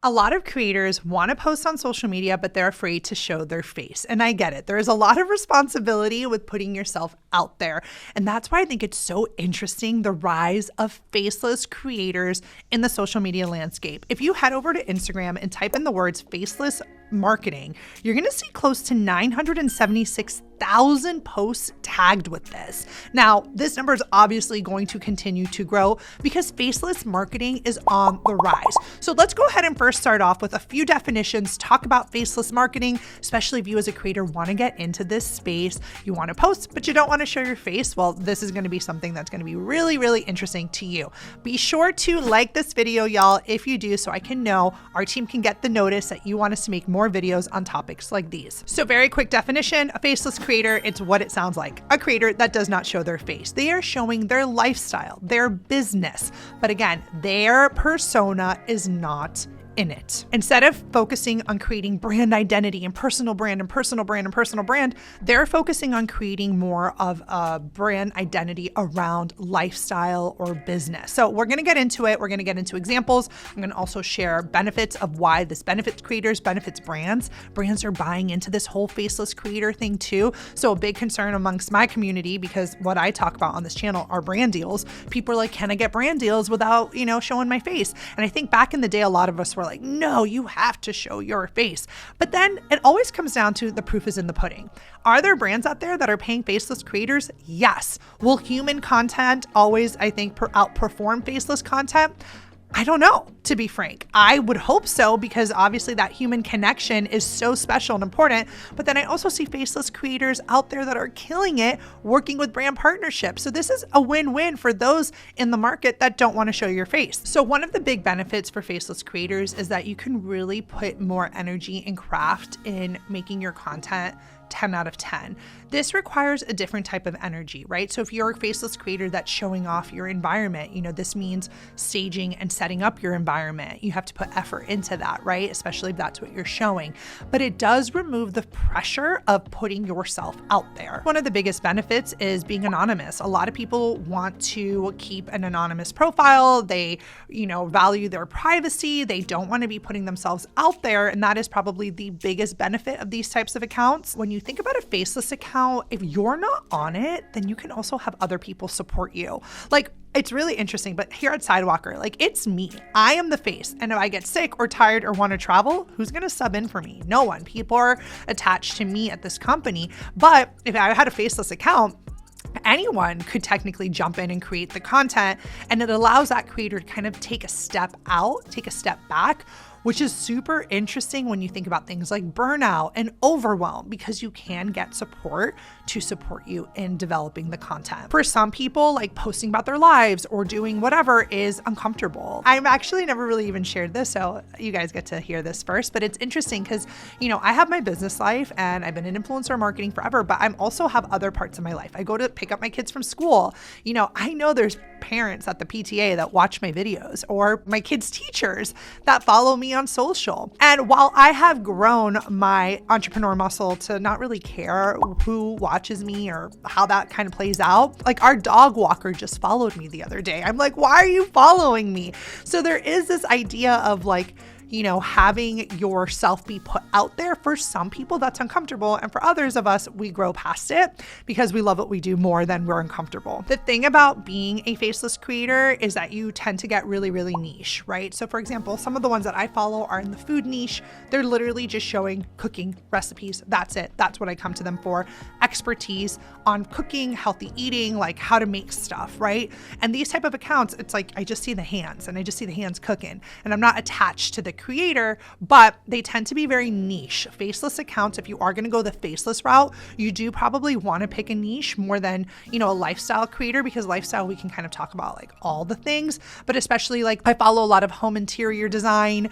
A lot of creators want to post on social media, but they're afraid to show their face. And I get it. There is a lot of responsibility with putting yourself out there. And that's why I think it's so interesting, the rise of faceless creators in the social media landscape. If you head over to Instagram and type in the words faceless marketing, you're going to see close to 976,000 posts tagged with this. Now, this number is obviously going to continue to grow because faceless marketing is on the rise. So let's go ahead and first start off with a few definitions, talk about faceless marketing, especially if you as a creator want to get into this space. You want to post, but you don't want to show your face. Well, this is going to be something that's going to be really, really interesting to you. Be sure to like this video, y'all, if you do, so I can know our team can get the notice that you want us to make more videos on topics like these. So very quick definition, a faceless creator, it's what it sounds like. A creator that does not show their face. They are showing their lifestyle, their business. But again, their persona is not in it. Instead of focusing on creating brand identity and personal brand and personal brand and personal brand, they're focusing on creating more of a brand identity around lifestyle or business. So we're going to get into it. We're going to get into examples. I'm going to also share benefits of why this benefits creators, benefits brands. Brands are buying into this whole faceless creator thing too. So a big concern amongst my community, because what I talk about on this channel are brand deals. People are like, can I get brand deals without, showing my face? And I think back in the day, a lot of us were like, no, you have to show your face. But then it always comes down to the proof is in the pudding. Are there brands out there that are paying faceless creators? Yes. Will human content always, I think, outperform faceless content? I don't know, to be frank. I would hope so, because obviously that human connection is so special and important. But then I also see faceless creators out there that are killing it, working with brand partnerships. So this is a win-win for those in the market that don't want to show your face. So one of the big benefits for faceless creators is that you can really put more energy and craft in making your content 10 out of 10. This requires a different type of energy, right? So if you're a faceless creator that's showing off your environment, this means staging and setting up your environment. You have to put effort into that, right? Especially if that's what you're showing. But it does remove the pressure of putting yourself out there. One of the biggest benefits is being anonymous. A lot of people want to keep an anonymous profile. They, value their privacy. They don't want to be putting themselves out there. And that is probably the biggest benefit of these types of accounts. When you think about a faceless account, if you're not on it, then you can also have other people support you. It's really interesting, but here at Sidewalker, it's me. I am the face. And if I get sick or tired or want to travel, who's going to sub in for me? No one. People are attached to me at this company. But if I had a faceless account, anyone could technically jump in and create the content. And it allows that creator to kind of take a step out, take a step back, which is super interesting when you think about things like burnout and overwhelm, because you can get support to support you in developing the content. For some people, posting about their lives or doing whatever is uncomfortable. I've actually never really even shared this, so you guys get to hear this first, but it's interesting because, I have my business life and I've been in influencer marketing forever, but I'm also have other parts of my life. I go to pick up my kids from school. I know there's parents at the PTA that watch my videos, or my kids' teachers that follow me on social. And while I have grown my entrepreneur muscle to not really care who watches me or how that kind of plays out, our dog walker just followed me the other day. I'm like, why are you following me? So there is this idea of having yourself be put out there. For some people, that's uncomfortable. And for others of us, we grow past it because we love what we do more than we're uncomfortable. The thing about being a faceless creator is that you tend to get really, really niche, right? So for example, some of the ones that I follow are in the food niche. They're literally just showing cooking recipes. That's it. That's what I come to them for. Expertise on cooking, healthy eating, how to make stuff, right? And these type of accounts, it's I just see the hands and I just see the hands cooking, and I'm not attached to the creator, but they tend to be very niche. Faceless accounts, if you are going to go the faceless route, you do probably want to pick a niche more than, a lifestyle creator, because lifestyle, we can kind of talk about all the things, but especially I follow a lot of home interior design,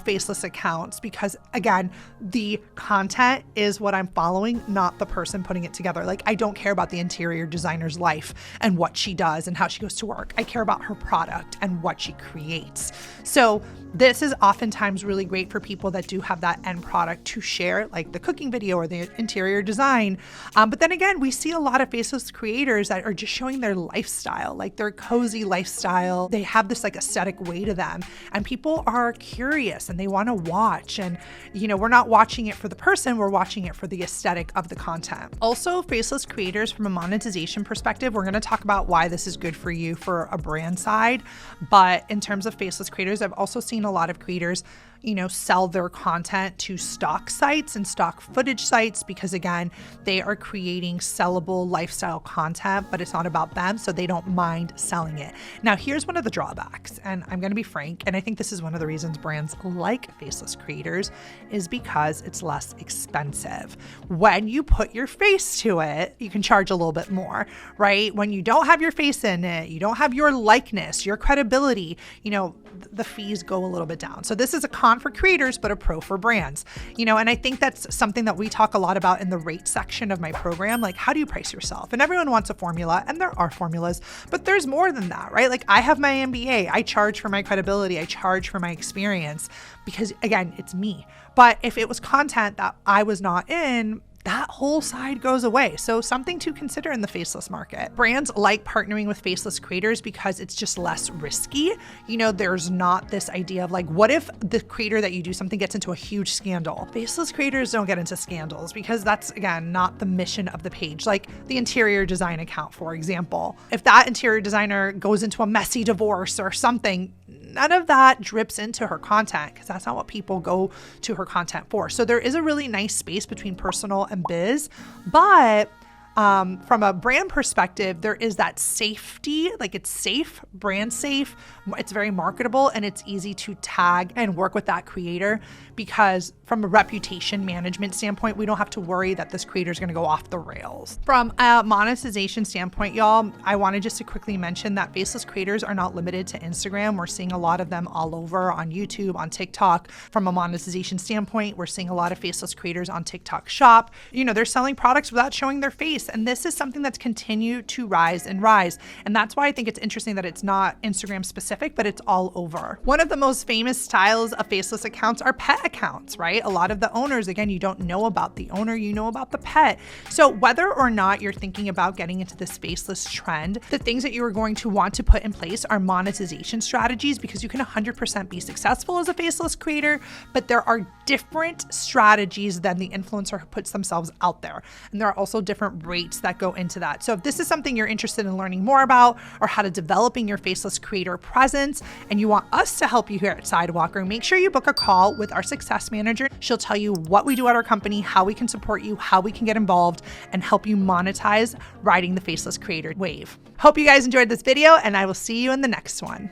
faceless accounts, because again, the content is what I'm following, not the person putting it together. I don't care about the interior designer's life and what she does and how she goes to work. I care about her product and what she creates. So This is oftentimes really great for people that do have that end product to share, like the cooking video or the interior design. But then again, we see a lot of faceless creators that are just showing their lifestyle, like their cozy lifestyle. They have this like aesthetic way to them, and people are curious and they want to watch. And, you know, we're not watching it for the person, we're watching it for the aesthetic of the content. Also, faceless creators from a monetization perspective, we're going to talk about why this is good for you for a brand side. But in terms of faceless creators, I've also seen a lot of creators, you know, sell their content to stock sites and stock footage sites because, again, they are creating sellable lifestyle content, but it's not about them, so they don't mind selling it. Now, here's one of the drawbacks, and I'm going to be frank, and I think this is one of the reasons brands like faceless creators is because it's less expensive. When you put your face to it, you can charge a little bit more, right? When you don't have your face in it, you don't have your likeness, your credibility, you know, the fees go a little bit down. So this is a con for creators, but a pro for brands, you know, and I think that's something that we talk a lot about in the rate section of my program. Like, how do you price yourself? And everyone wants a formula, and there are formulas, but there's more than that, right? Like, I have my MBA, I charge for my credibility, I charge for my experience because, again, it's me. But if it was content that I was not in, that whole side goes away. So something to consider in the faceless market. Brands like partnering with faceless creators because it's just less risky. You know, there's not this idea of like, what if the creator that you do something gets into a huge scandal? Faceless creators don't get into scandals because that's, again, not the mission of the page. Like the interior design account, for example. If that interior designer goes into a messy divorce or something, none of that drips into her content because that's not what people go to her content for. So there is a really nice space between personal and biz, but from a brand perspective, there is that safety, like it's safe, brand safe, it's very marketable, and it's easy to tag and work with that creator because from a reputation management standpoint, we don't have to worry that this creator is going to go off the rails. From a monetization standpoint, y'all, I wanted just to quickly mention that faceless creators are not limited to Instagram. We're seeing a lot of them all over on YouTube, on TikTok. From a monetization standpoint, we're seeing a lot of faceless creators on TikTok Shop. You know, they're selling products without showing their face. And this is something that's continued to rise and rise. And that's why I think it's interesting that it's not Instagram specific, but it's all over. One of the most famous styles of faceless accounts are pet accounts, right? A lot of the owners, again, you don't know about the owner, you know about the pet. So whether or not you're thinking about getting into this faceless trend, the things that you are going to want to put in place are monetization strategies because you can 100% be successful as a faceless creator, but there are different strategies than the influencer who puts themselves out there. And there are also different rates that go into that. So if this is something you're interested in learning more about or how to developing your faceless creator presence and you want us to help you here at Sidewalker, make sure you book a call with our success manager. She'll tell you what we do at our company, how we can support you, how we can get involved and help you monetize riding the faceless creator wave. Hope you guys enjoyed this video and I will see you in the next one.